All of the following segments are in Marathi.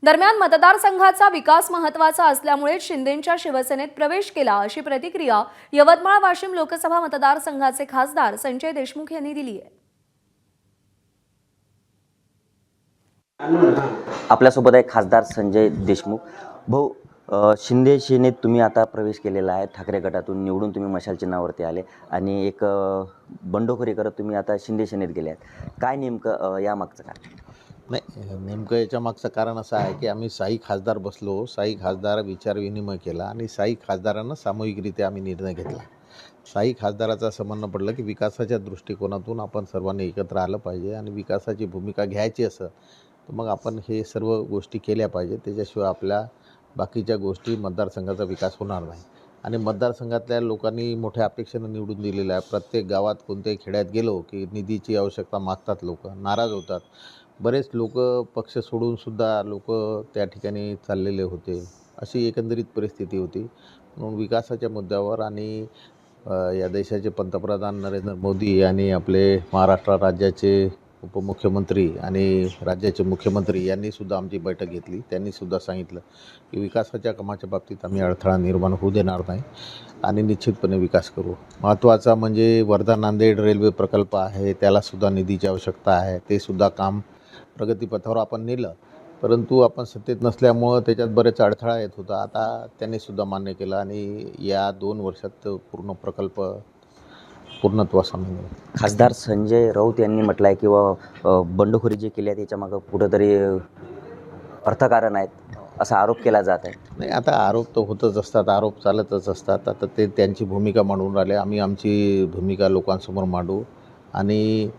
दरम्यान मतदारसंघाचा विकास महत्त्वाचा असल्यामुळे शिंदेंच्या शिवसेनेत प्रवेश केला अशी प्रतिक्रिया यवतमाळ वाशिम लोकसभा मतदारसंघाचे खासदार संजय देशमुख यांनी दिली आहे। आपल्यासोबत आहे खासदार संजय देशमुख। भाऊ, शिंदे सेनेत तुम्ही आता प्रवेश केलेला आहे। ठाकरे गटातून निवडून तुम्ही मशाल चिन्हावरती आले आणि एक बंडखोरी करत तुम्ही आता शिंदे सेनेत गेले आहेत। काय नेमकं यामागचं काय? नाही, नेमकं याच्या मागचं कारण असं आहे की आम्ही 6 खासदार बसलो, 6 खासदार विचारविनिमय केला आणि 6 खासदारांना सामूहिकरित्या आम्ही निर्णय घेतला। 6 खासदाराचं असं म्हणणं पडलं की विकासाच्या दृष्टिकोनातून आपण सर्वांनी एकत्र आलं पाहिजे आणि विकासाची भूमिका घ्यायची असं तर मग आपण हे सर्व गोष्टी केल्या पाहिजे। त्याच्याशिवाय आपल्या बाकीच्या गोष्टी मतदारसंघाचा विकास होणार नाही आणि मतदारसंघातल्या लोकांनी मोठ्या अपेक्षेनं निवडून दिलेलं आहे। प्रत्येक गावात कोणत्याही खेड्यात गेलो की निधीची आवश्यकता मागतात, लोक नाराज होतात। बरेच लोक पक्ष सोडूनसुद्धा लोक त्या ठिकाणी चाललेले होते। अशी एकंदरीत परिस्थिती होती। म्हणून विकासाच्या मुद्द्यावर आणि या देशाचे पंतप्रधान नरेंद्र मोदी आणि आपले महाराष्ट्र राज्याचे उपमुख्यमंत्री आणि राज्याचे मुख्यमंत्री यांनीसुद्धा आमची बैठक घेतली। त्यांनीसुद्धा सांगितलं की विकासाच्या कामाच्या बाबतीत आम्ही अडथळा निर्माण होऊ देणार नाही आणि निश्चितपणे विकास करू। महत्त्वाचा म्हणजे वर्धा नांदेड रेल्वे प्रकल्प आहे, त्यालासुद्धा निधीची आवश्यकता आहे। ते सुद्धा काम प्रगतीपथावर आपण नेलं, परंतु आपण सत्तेत नसल्यामुळं त्याच्यात बरेच अडथळा येत होता। आता त्यांनीसुद्धा मान्य केलं आणि या 2 वर्षात पूर्ण प्रकल्प पूर्णत्वास आणून। खासदार संजय राऊत यांनी म्हटलं आहे किंवा बंडखोरी जी केली आहे त्याच्यामागं कुठंतरी अर्थकारण आहेत असा आरोप केला जात आहे। नाही, आता आरोप तर होतच असतात, आरोप चालतच असतात। आता ते त्यांची भूमिका मांडून राहिले, आम्ही आमची भूमिका लोकांसमोर मांडू आणि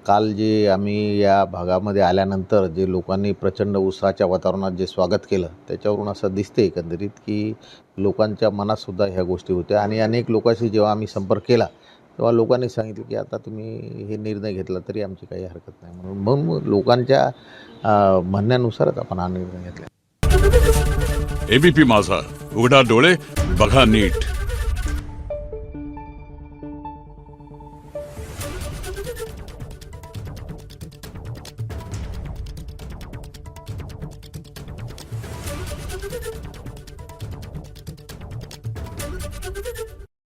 काल जे आम्ही या भागामध्ये आल्यानंतर जे लोकांनी प्रचंड उत्साहाच्या वातावरणात जे स्वागत केलं त्याच्यावरून असं दिसते एकंदरीत की लोकांच्या मनातसुद्धा ह्या गोष्टी होत्या आणि अनेक लोकांशी जेव्हा आम्ही संपर्क केला तेव्हा लोकांनी सांगितलं की आता तुम्ही हे निर्णय घेतला तरी आमची काही हरकत नाही, म्हणून मग लोकांच्या म्हणण्यानुसारच आपण हा निर्णय घेतला। एबीपी माझा, उघडा डोळे बघा नीट।